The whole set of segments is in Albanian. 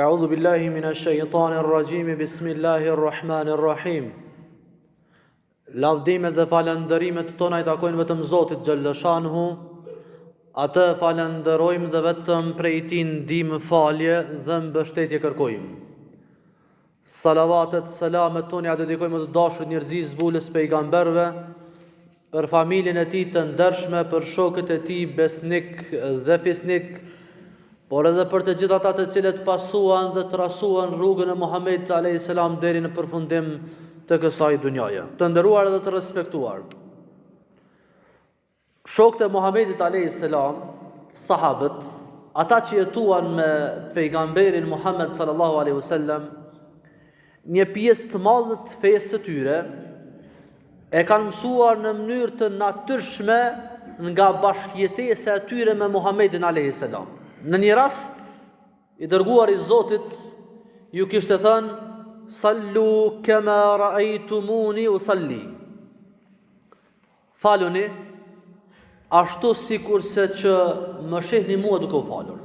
A'udhu billahi minash shaitanir rajim. Bismillahir rahmanir rahim. Lavdimet dhe falënderimet tona I takojnë vetëm Zotit xhallashanhu. Atë falenderojmë dhe vetëm prej Tij ndihmë, falje dhe mbështetje kërkojmë. Salavatet, selamet tona ja dedikojmë të dashurit njerëzis vulës pejgamberëve, për familjen e tij të ndershme, për shokët e tij besnik dhe fisnik, por edhe për të gjithë ata të cilët pasuan dhe trasuan rrugën e Muhamedit alayhis salam deri në përfundim të kësaj dunjaje. Të nderuar dhe të respektuar, shokët e Muhamedit alayhis salam, sahabët, ata që jetuan me pejgamberin Muhammed sallallahu alaihi wasallam, një pjesë të madhe të fesë së tyre e kanë mësuar në mënyrë të natyrshme nga bashkëjetesa e tyre me Muhamedit alayhis salam. Në një rast, I dërguar I Zotit ju kishte thënë: "Sallu kama ra'aytumuni usalli." Faluni ashtu sikurse që më shihni mua duke u falur.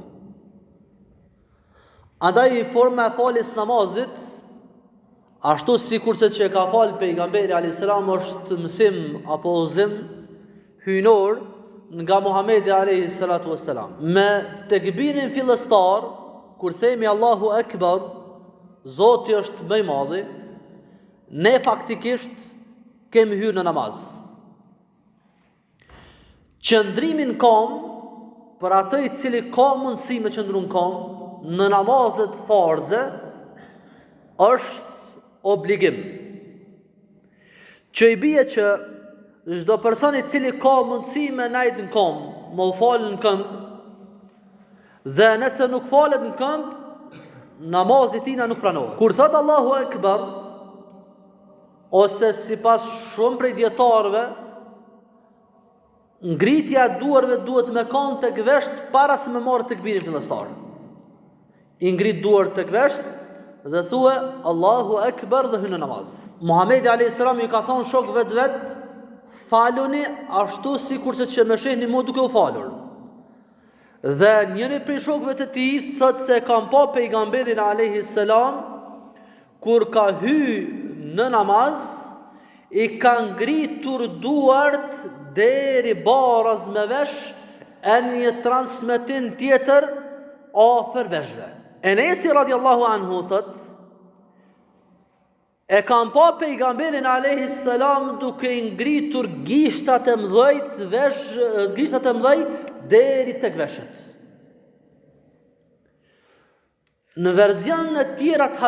Andaj forma e faljes namazit, ashtu sikurse që ka fal pejgamberi alayhis salam, është mësim apo udhëzim hyjnor nga Muhamedi alayhis salatu wassalam. Me tekbirin fillestar, kur themi Allahu Akbar, Zoti është më I madhi, ne faktikisht kemi hyrë në namaz. Qëndrimin kam, për atë I cili ka mundësi me qëndru në kam, në namazet farze, është obligim. Që I bie që çdo person I cili ka mundësi me najt në këmbë, më u falë në këmbë, dhe nëse nuk falet në këmbë, namazi tina nuk pranohet. Kur thot Allahu Akbar, ose sipas shumë prej dietarëve, ngritja e duarve duhet me kanë tek vesht para se me marrë tekbirin fillestar. I ngrit duart tek vesht dhe thue Allahu Akbar dhe hyn në namaz. Muhamedi alayhis salam I ka thonë shokëve të vet: "Faluni ashtu sikurse që më shihni mua duke u falur." Dhe njëri prej shokëve të tij thot se kam pa pejgamberin alayhis salam kur ka hyrë në namaz, I ka ngritur duart deri baraz me vesh e një transmetim tjetër afër veshve. Enesi radiallahu anhu thot: "E kam pa pejgamberin alayhis salam duke ngritur gishtat e mëdhej deri tek veshët." Në verzion e tjera të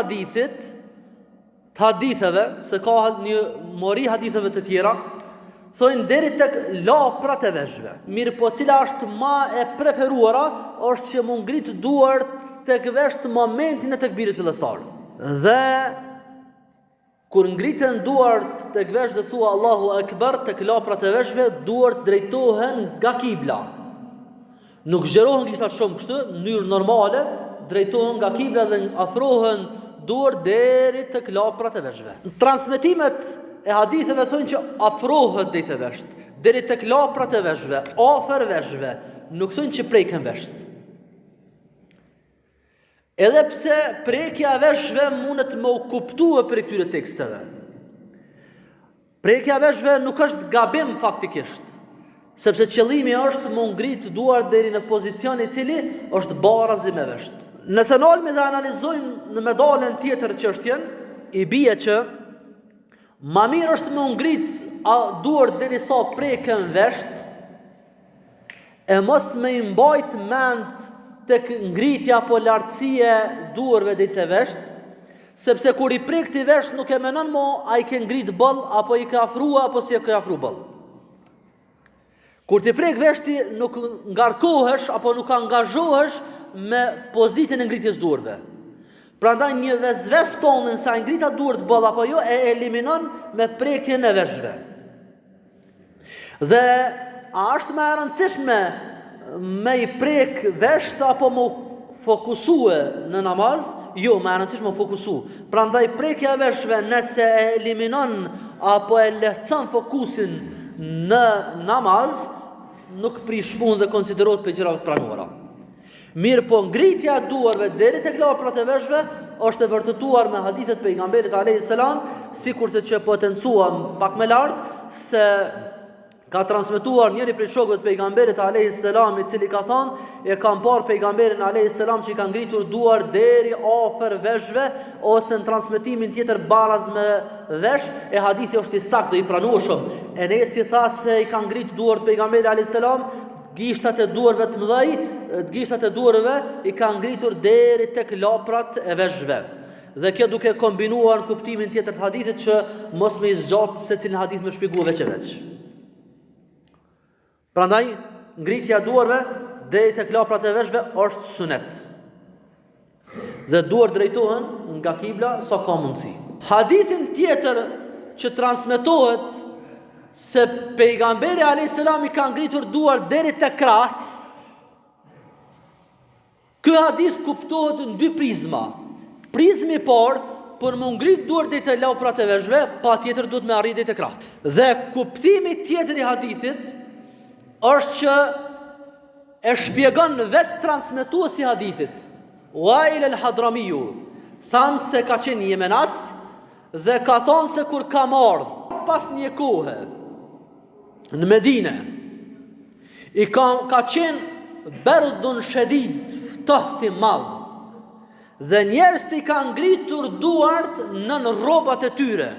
haditheve, se ka një mori haditheve të tjera, thojnë deri tek laprat e veshëve. Mirë po cila është ma e preferuara, është që mu ngrit duart tek vesht momentin e tekbirit fillestar. Dhe kur ngriten duart tek vesht dhe thua Allahu Akbar tek laprat e veshëve, duart drejtohen nga kibla. Nuk zgjerohen gjithashtu shumë kështu, në mënyrë normale, drejtohen nga kibla dhe afrohen duart deri tek laprat e veshëve. Transmetimet e haditheve thonë që afrohet deri te vesht, deri tek laprat e veshëve, afër veshëve, nuk thonë që preken vesht. Edhe pse prekja e veshëve mundet me u kuptue për këtyre teksteve. Prekja e veshëve nuk është gabim faktikisht, sepse qëllimi është më ngrit duart deri në pozicion I cili është barazi me vesht. Nëse nalmi dhe analizojmë në medalen tjetër çështjen, I bie që ma mirë është më ngrit duart deri sa preken vesht, e mos me I mbajt mend tek ngritja apo lartësia duarve deri te vesht, sepse kur I prek ti vesht nuk e menon mo a I ke ngrit boll apo I ka afrua apo si e ka afru boll. Kur ti prek veshti nuk ngarkohesh apo nuk angazhohesh me pozitën e ngritjes duarve. Prandaj një vezves tonë sa ngrita duart boll apo jo e eliminon me prekjen e veshëve. Dhe a është më e rëndësishme me I prek vesht apo më fokusue në namaz? Jo, më e rëndësishme më fokusu. Prandaj prekja e veshëve nëse e eliminon apo e lehtëson fokusin në namaz, nuk prish punë dhe konsiderohet për gjërat pranuara. Mirë po ngritja e duarve deri tek laprat e veshëve është e vërtetuar me hadithet pejgamberit alayhis salam, sikurse që potencuam pak më lart se ka transmetuar njëri prej shokëve të pejgamberit alayhis salam, i cili ka thënë e kam parë pejgamberin alayhis salam që ka ngritur duar deri afër veshëve, ose në transmetimin tjetër baraz me vesh, e hadithi është i saktë, i pranueshëm. Enesi tha se i ka ngritur duart pejgamberit alayhis salam, gishtat e duarve të mëdhej, gishtat e duarve i ka ngritur deri tek laprat e veshëve. Dhe kjo duke kombinuar në kuptimin tjetër të hadithit që mos me i zgjat secilin hadith me shpjegua veç e veç. Prandaj ngritja e duarve deri tek laprat e veshëve është sunet. Dhe duar drejtohen nga kibla sa ka mundësi. Hadithin tjetër që transmetohet se pejgamberi alayhis salam i ka ngritur duar deri te krahët, ky hadith kuptohet në dy prizma. Prizmi i parë, për më ngrit duar deri te laprat e veshëve, patjetër duhet me arrit deri te krahët. Dhe kuptimi tjetër i hadithit është që e shpjegon vetë transmetuesi i hadithit, Wail al-Hadramiu, thanë se ka qenë jemenas dhe ka thonë se kur ka ardhur pas një kohe në Medine, i ka qenë berdun shedid, ftohti madh, dhe njerëzit i kanë ngritur duart nën rrobat e tyre.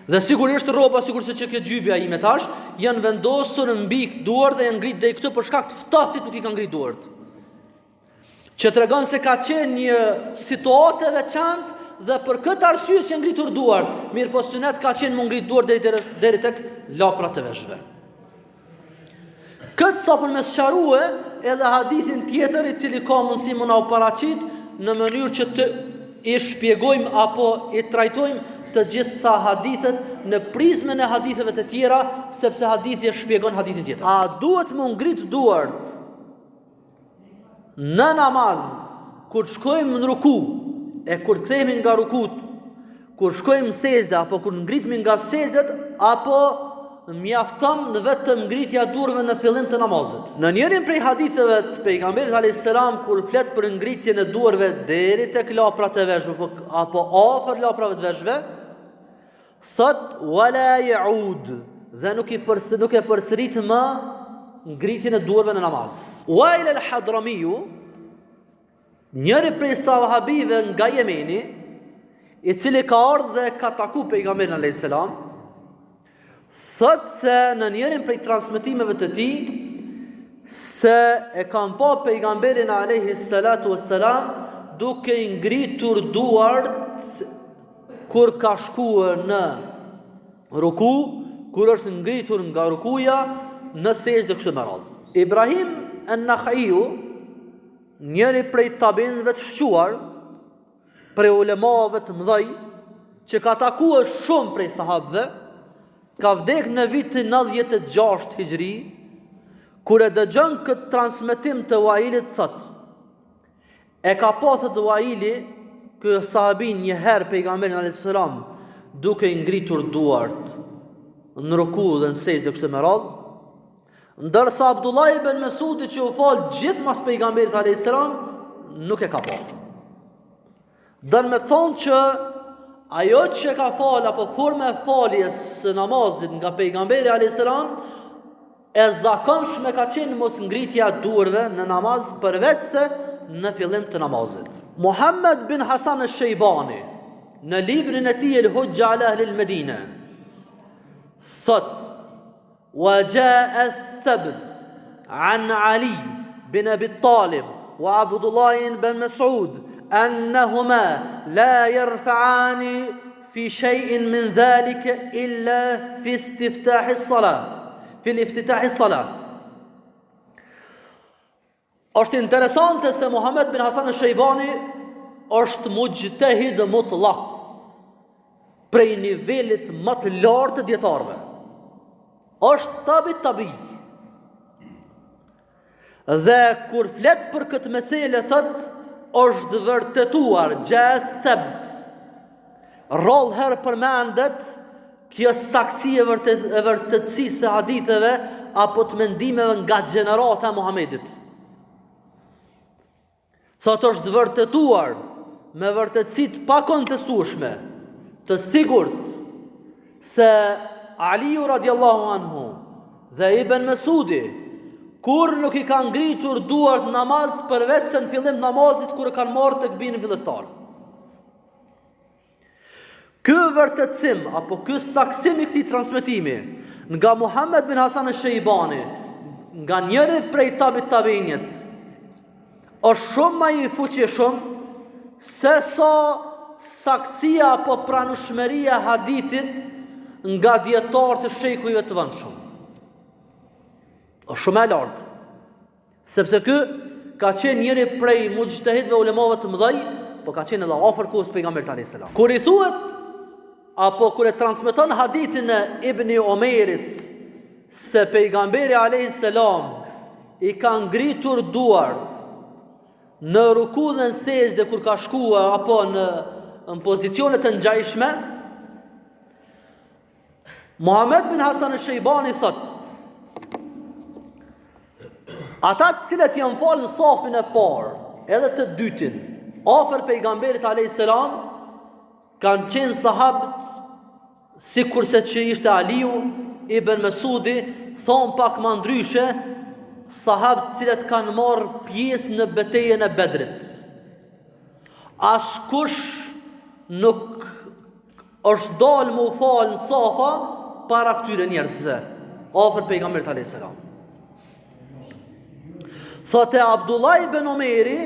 Dhe sigurisht rroba, sigurisht që kjo gjybja ime tash, janë vendosur mbi duart dhe janë ngrit deri këtu për shkak të ftohtit nuk i kanë ngrit duart. Që tregon se ka qenë një situatë e veçantë dhe për këtë arsye që ngritur duart, mirë po sunet ka qenë më ngrit duart deri tek laprat e veshëve. Këtë sapën me sqarue edhe hadithin tjetër i cili ka mundësi më na u paraqit në mënyrë që të i shpjegojmë apo i trajtojmë të gjitha hadithet në prizmën e haditheve të tjera, sepse hadithi e shpjegon hadithin tjetër. A duhet më ngrit duart në namaz kur shkojmë në ruku e kur kthehemi nga rukut, kur shkojmë në sejdë apo kur ngritemi nga sejdët, apo mjafton vetëm ngritja e durve në fillim të namazit? Në njërin prej haditheve të pejgamberit alayhis salam, kur flet për ngritjen e duarve deri tek laprat e veshëve apo afër laprave të veshëve, thot wala yaud, dhe nuk e përsërit më ngritjen e duarve në namaz. Wail al-Hadramiu, njëri prej sahabive nga Jemeni, i cili ka ardhur dhe ka taku pejgamberin alayhis salam, thot se në njërin prej transmetimeve të tij se e kanë pa pejgamberin alayhis salatu wassalam duke i ngritur duart kur ka shkuar në ruku, kur është ngritur nga rukuja në sejdë kështu me radhë. Ibrahim an-Nakhaiu, njëri prej tabinëve të shquar, prej ulemave të mëdhej, që ka takuar shumë prej sahabëve, ka vdek në vitin 96 Hijri, kur e dëgjon këtë transmetim të Wailit, thot: e ka pasur Waili, ky sahabi, një herë pejgamberin alayhis salam duke i ngritur duart në ruku dhe në sejdë kështu me radhë, ndërsa Abdullah ibn Mesudi që u fal gjithmas pejgamberit alayhis salam nuk e ka pa. Dën me thonë që ajo që ka fal apo forma e faljes së namazit nga pejgamberi alayhis salam e zakonshme ka qenë mos ngritja e duarve në namaz, përveç se në fillim të namazit. Muhammad bin Hasan al-Shaybani në librin e tij El-Hujja ala Ahli al-Medina thot: وجاء الثبت عن علي بن أبي طالب وعبد الله بن مسعود أنهما لا يرفعان في شيء من ذلك إلا في استفتاح الصلاة في الافتتاح الصلاة. është interesante se Muhammed bin Hasan al-Shaybani është mujtahid mutlaq, prej nivelit më të lartë të dietarëve. Është tabi. Dhe kur flet për këtë mesele, thot është vërtetuar gjathëbt. Rrallë herë përmendet kjo saksi e vërtetësisë së haditheve apo të mendimeve nga gjenerata e Muhamedit. Thot është vërtetuar me vërtetësi pa kontestueshme, të sigurt se Aliu radiallahu anhu dhe Ibn Mesudi kur nuk i kanë ngritur duart namaz përveç se në fillim namazit kur e kanë marrë tekbirin fillestar. Ky vërtetësim apo ky saksim i këtij transmetimi nga Muhammed bin Hasan al-Shaybani, nga njëri prej tabiinit, është shumë më i fuqishëm se sa saktësia apo pranueshmëria e hadithit nga dietarë të shejkujve të vëndshëm. Është shumë e lartë, sepse ky ka qenë njëri prej mujtahidëve ulemave të mëdhej, po ka qenë edhe afër kohës pejgamberit alayhis salam. Kur i thuhet apo kur e transmeton hadithin e Ibn Omerit se pejgamberi alayhis salam i ka ngritur duart në ruku dhe në sejdë kur ka shkuar apo në pozicione të ngjajshme, Muhammed bin Hasan al-Shaybani thot: ata të cilët janë falë në safin e parë edhe të dytin afër pejgamberit alayhis salam kanë qenë sahabët sikurse që ishte Aliu, Ibn Mesudi, thon pak më ndryshe sahabët të cilët kanë marrë pjesë në betejën e Bedrit. Askush nuk është dalë më u falë në safa para këtyre njerëzve afër pejgamberit alayhis salam. Thotë Abdullah ibn Omeri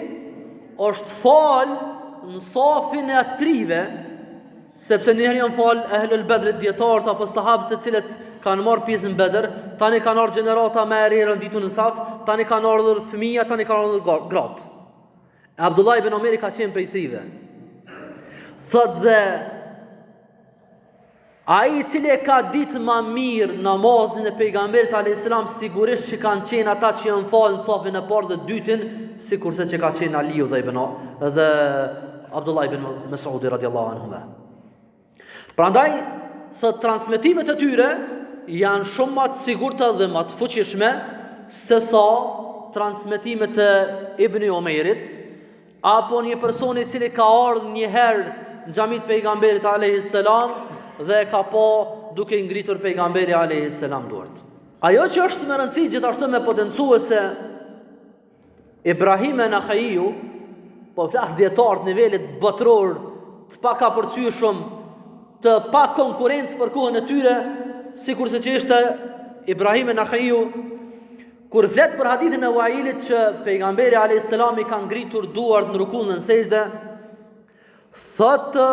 është falë në safin e atrive, sepse njëherë janë falë ehlul Bedrit, dietarët apo sahabët të cilët kanë marrë pjesë në Bedër, tani kanë ardhur gjenerata më e rrë ditën në saf, tani kanë ardhur fëmijë, tani kanë ardhur gratë. Abdullah ibn Omeri ka qenë prej trive. Thotë dhe ai i cili e ka ditë më mirë namazin e pejgamberit alayhis salam sigurisht që kanë qenë ata që janë falë në safin e parë dhe dytin, sikurse që ka qenë Aliu dhe Abdullah ibn Mesudi radiallahu anhuma. Prandaj thot transmetimet e tyre janë shumë më të sigurta dhe më të fuqishme se sa transmetimet e Ibn Omerit apo një person i cili ka ardhur një herë në xhamit pejgamberit alayhis salam dhe ka pa duke ngritur pejgamberi alayhis salam duart. Ajo që është më rëndësi gjithashtu me potencuese Ibrahim an-Nakhaiu, po flas dietar të nivelit botror, të pakapërcyeshëm, të pa konkurrencë për kohën e tyre, sikurse që ishte Ibrahim an-Nakhaiu, kur flet për hadithin e Wailit që pejgamberi alayhis salam i ka ngritur duart në rukun dhe në sejdë, thotë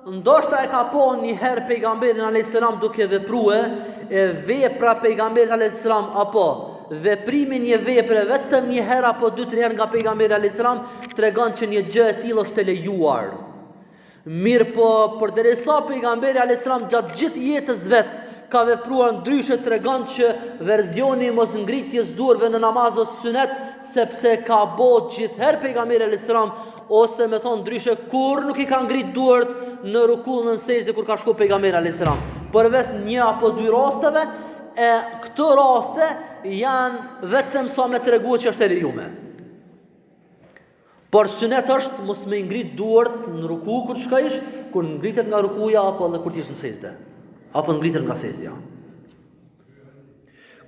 ndoshta e ka po një herë pejgamberin alayhis salam duke vepruar e vepra pejgamberit alayhis salam apo veprimi një vepre vetëm një herë apo 2-3 herë nga pejgamberi alayhis salam tregon që një gjë e tillë është e lejuar. Mirë po përderisa pejgamberi alayhis salam gjatë gjithë jetës vet ka vepruar ndryshe, tregon që verzioni i mos ngritjes duarve në namaz ose sunet, sepse ka bërë gjithherë pejgamberi alayhis salam, ose me thonë ndryshe kur nuk i ka ngrit duart në ruku dhe në sejdë kur ka shku pejgamberi alayhis salam. Përveç një apo 2 rasteve, e këto raste janë vetëm sa me tregu që është e lejuar. Por sunet është mos me ngrit duart në ruku kur shkojsh, kur ngritet nga rukuja apo edhe kur ti je në sejdë, apo ngritet nga sejdja.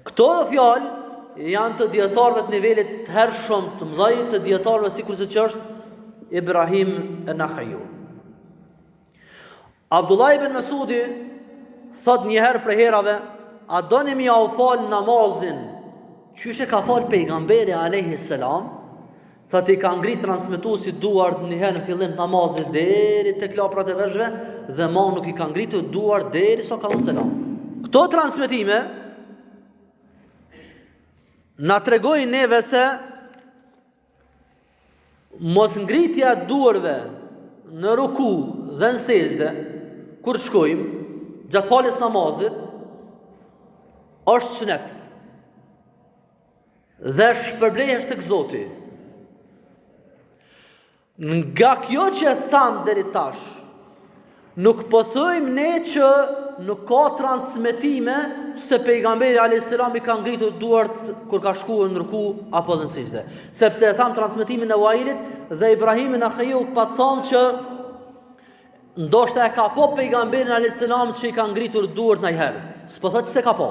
Këto fjalë janë të dietarëve të nivelit të hershëm të mëdhej, të dietarëve sikurse që është Ibrahim an-Nakhaiu. Abdullah ibn Mesudi thot një herë për herave: a doni mi au fal namazin qyshe ka fal pejgamberi alayhis salam? Thot i ka ngrit transmetuesi duart një herë në fillim namazit deri tek laprat e veshëve dhe më nuk i ka ngritur duart derisa ka dhënë selam. Këto transmetime na tregojnë neve se mos ngritja duarve në ruku dhe në sejdë kur shkojmë gjatë faljes namazit është sunet dhe shpërblehesh tek Zoti. Nga kjo që e tham deri tash, Nuk po thojmë ne që nuk ka transmetime se pejgamberi a.s. i ka ngritur duart kur ka shkuar në ruku apo në sejdë. Sepse e tham transmetimin e Wailit dhe Ibrahim an-Nakhaiu pa thonë që ndoshta e ka po pejgamberin a.s. që i ka ngritur duart ndonjëherë. S'po thotë se ka po.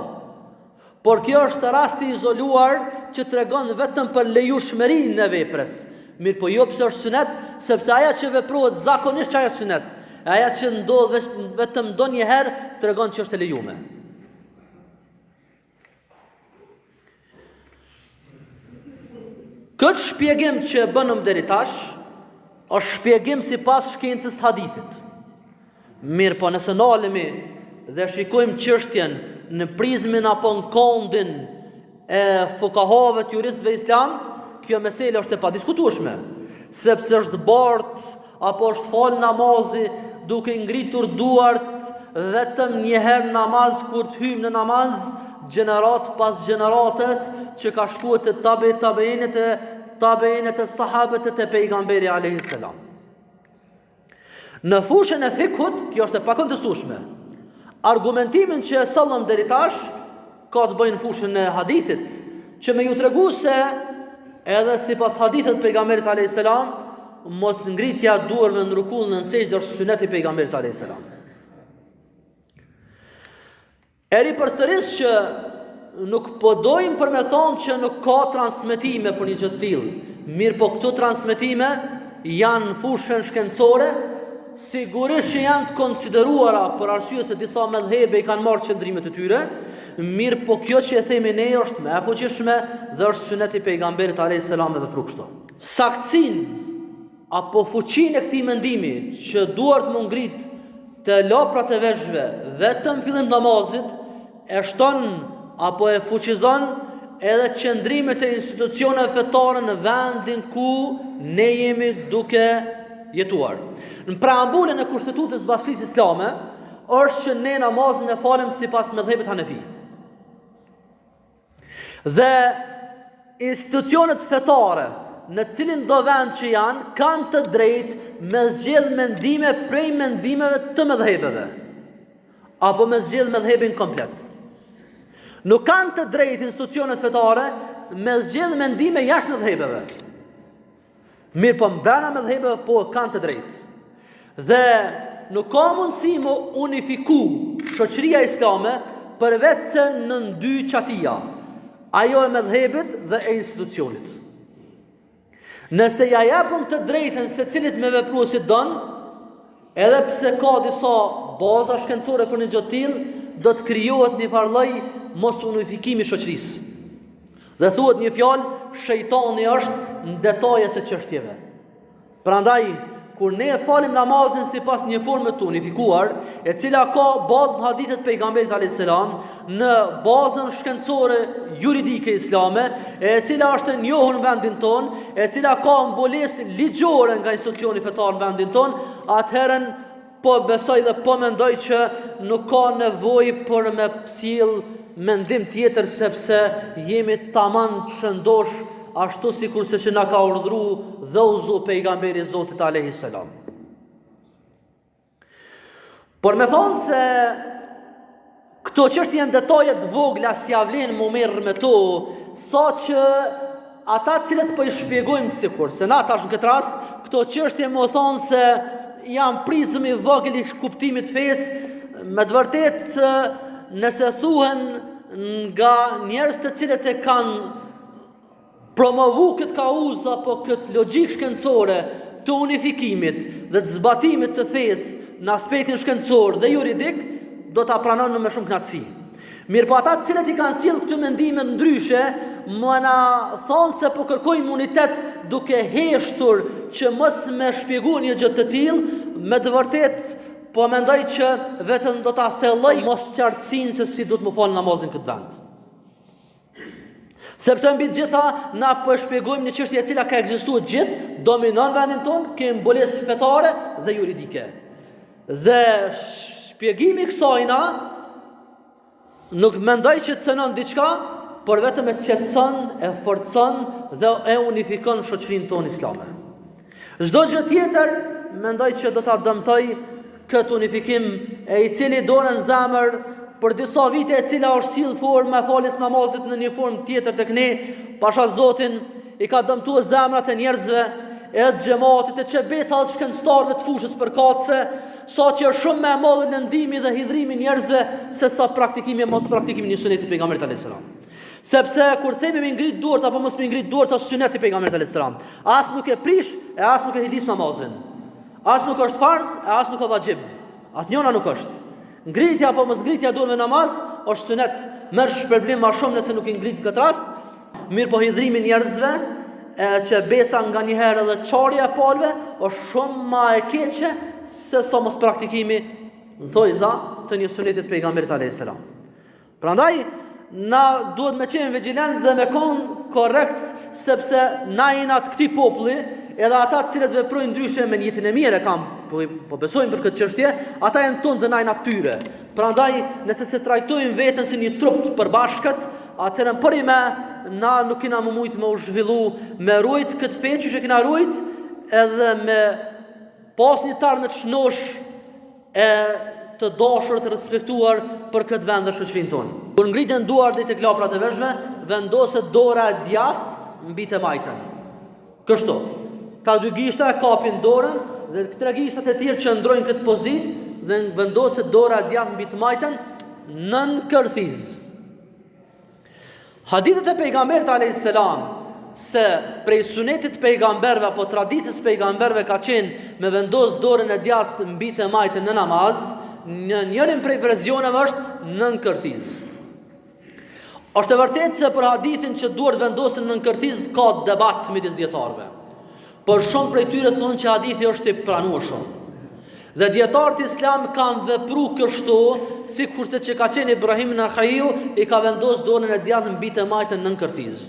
Por kjo është rasti izoluar që tregon vetëm për lejushmërinë e veprës. Mirë po jo pse është sunet, sepse aja që veprohet zakonisht që aja sunet. Aja që ndodh vetëm ndonjëherë tregon që është e lejuar. Këtë shpjegim që bënëm deri tash është shpjegim sipas shkencës hadithit. Mirë po nëse ndalemi dhe shikojmë çështjen në prizmin apo në kondin e fukahave të juristëve islam, kjo mesele është e padiskutueshme, sepse është bart apo është fal namazi duke ngritur duart vetëm një herë namaz kur të hyjmë në namaz, gjenerat pas gjeneratës që ka shkuar te tabeinët e sahabët e pejgamberi alayhis salam. Në fushën e fikhut, kjo është e pakontestueshme. Argumentimin që e sallëm deri tash ka të bëjë në fushën e hadithit, që me ju tregu se edhe sipas hadithit të pejgamberit alayhis salam, mos ngritja duarve në ruku në sejdë është sunet i pejgamberit alayhis salam. Eri përsëris që nuk po dojmë për me thonë që nuk ka transmetime për një gjë të tillë. Mirë po këto transmetime janë në fushën shkencore, sigurisht që janë të konsideruara për arsye se disa mëdhëbe i kanë marrë qëndrimet e tyre, mirë po kjo që e themi ne është më e fuqishme dhe është sunet i pejgamberit alayhis salam me vepru kështu. Saktësinë apo fuqinë e këtij mendimi që duart më ngrit të laprat e veshëve vetëm fillim namazit e shton apo e fuqizon edhe qëndrimet e institucioneve fetare në vendin ku ne jemi duke jetuar. Në preambulën e kushtetutës bashkisë islame është që ne namazin e falem sipas mëdhëbit Hanefi. Dhe institucionet fetare në cilin do vend që janë kanë të drejtë me zgjedh mendime prej mendimeve të mëdhëbeve apo me zgjedh mëdhëbin komplet. Nuk kanë të drejtë institucionet fetare me zgjedh mendime jashtë mëdhëbeve. Mirë po mbrana mëdhëbeve po kanë të drejtë. Dhe nuk ka mundësi më unifiku shoqëria islame përveç se në dy çatia, ajo e mëdhëbit dhe e institucionit. Nëse ja japën të drejtën secilit me vepru si don, edhe pse ka disa baza shkencore për një gjë të tillë, do të krijohet një farlloj mos unifikimi shoqërisë. Dhe thuhet një fjalë, shejtani është në detajet e çështjeve. Prandaj kur ne falim namazin sipas një forme të unifikuar, e cila ka bazë në hadithet pejgamberit alayhis salam, në bazën shkencore juridike islame, e cila është e njohur në vendin ton, e cila ka mbulesë ligjore nga institucioni fetar në vendin ton, atëherën po besoj dhe po mendoj që nuk ka nevojë për me sjell mendim tjetër, sepse jemi tamam shëndosh ashtu sikurse që na ka urdhëruar dhe uzu pejgamberi Zotit alayhis salam. Por me thonë se këto çështje janë detaje të vogla, si ja vlen më merr me to, sa që ata cilët po i shpjegojmë sikur se na tash në këtë rast këto çështje më thonë se janë prizëm i vogël i kuptimit të fesë, me të vërtetë nëse thuhen nga njerëz të cilët e kanë promovu këtë kauz apo këtë logjik shkencore të unifikimit dhe të zbatimit të fesë në aspektin shkencor dhe juridik, do ta pranojnë me shumë kënaqësi. Mirë po ata të cilët i kanë sjellë këto mendime ndryshe, më na thonë se po kërkojnë imunitet duke heshtur që mos më shpjegoj një gjë të tillë, me të vërtetë po mendoj që vetëm do ta thelloj mosqartësinë se si duhet më fal namazin këtë vend. Sepse mbi gjitha na po shpjegojmë një çështje e cila ka ekzistuar gjithë, dominon vendin ton, ke mbulesë fetare dhe juridike. Dhe shpjegimi i kësajna nuk mendoj që të cënon diçka, por vetëm e qetëson, e forcon dhe e unifikon shoqërinë tonë islame. Çdo gjë tjetër mendoj që do ta dëmtoj këtë unifikim, e i cili dore në zemër për disa vite, e cila është sill formë me faljes namazit në një formë tjetër tek ne, pasha Zotin i ka dëmtuar zemrat e njerëzve, e të xhamatit, e çebesa të shkencëtarëve të fushës përkatëse, sa që është shumë më e madhe lëndimi dhe hidhrimi njerëzve se sa praktikimi e mos praktikimi një sunetit pejgamberit alayhis salam. Sepse kur themi me ngrit duart apo mos me ngrit duart as suneti pejgamberit alayhis salam, as nuk e prish e as nuk e hidis namazin. As nuk është farz e as nuk është vajib. Asnjëna nuk është. Ngritja apo mos ngritja duhet me namaz është sunet. Merr shpërblim më shumë nëse nuk i ngrit këtë rast. Mirë po hidhrimi njerëzve që besa nga një herë dhe çarja e palëve është shumë më e keqe se sa mos praktikimi në thojza të një sunetit pejgamberit alayhis salam. Prandaj na duhet me qenë vigjilent dhe me konë korrekt, sepse na jena të këtij populli, edhe ata të cilët veprojnë ndryshe me jetën e mirë po besojnë për këtë çështje, ata janë tonë dhe na jena tyre. Prandaj nëse se trajtojnë veten si një trup të përbashkët, atëherë përime na nuk kena më mujt me u zhvillu, me rujt këtë fe që kena rujt, edhe me pas një tarë me të shnosh e të dashur të respektuar për këtë vend dhe shoqërinë tonë. Kur ngriten duart drejt tek laprat e veshme, vendoset dora e djathtë mbi të majtën. Kështu. Ka dy gishta e kapin dorën dhe tre gishtat e tjerë që ndrojnë këtë pozitë dhe vendoset dora e djathtë mbi të majtën nën kërthiz. Hadithet e pejgamberit alayhis salam se prej sunetit pejgamberve apo traditës pejgamberve ka qenë me vendos dorën e djathtë mbi të majtën në namaz, në njërin prej versioneve është nën kërthiz. Është e vërtetë se për hadithin që duart vendosen nën kërthiz ka debat midis dietarëve. Por shumë prej tyre thonë që hadithi është i pranueshëm. Dhe dietarët islam kanë vepruar kështu, sikurse që ka qenë Ibrahim Nakhaiu i ka vendosur dorën e djathtë mbi të majtën nën kërthiz.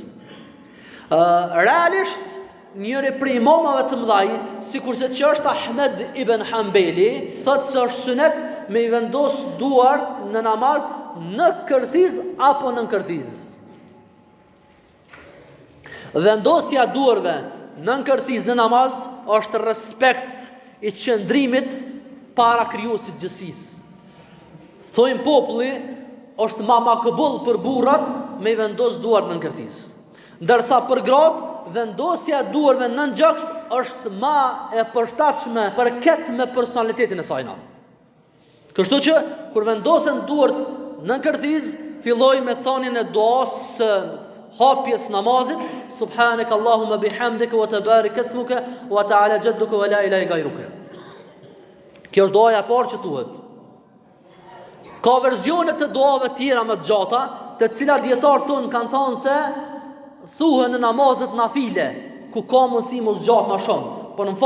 Realisht njëri prej imamave të mëdhaj, sikurse që është Ahmed ibn Hanbeli, thotë se është sunet me i vendos duart në namaz në kërthiz apo nën kërthiz. Vendosja duarve nën kërthiz në namaz është respekt i qëndrimit para krijuesit gjësisë. Thojnë populli është ma makbull për burrat me i vendos duart nën kërthiz. Ndërsa për gratë vendosja e duarve nën gjaks është ma e përshtatshme për këtë me personalitetin e saj. Kështu që kur vendosen duart nën kërthiz, filloj me thonin e duas së hapjes namazit, subhanak Allahumma bihamdika wa tabarak ismuka wa ta'ala jadduka wa la ilaha ghayruka. Kjo është doja e parë që thuhet. Ka versione të duave tjera më të gjata, të cilat dietarët tonë kanë thënë se thuhen në namazet nafile, ku ka mundësi mos gjatë më shumë. Por në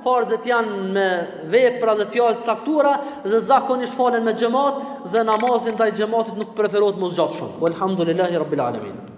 farzet janë me vepra dhe fjalë të caktuara dhe zakonisht falen me xhamat dhe namazin ndaj xhamatit nuk preferohet mos gjatë shumë. Walhamdulillahi rabbil alamin.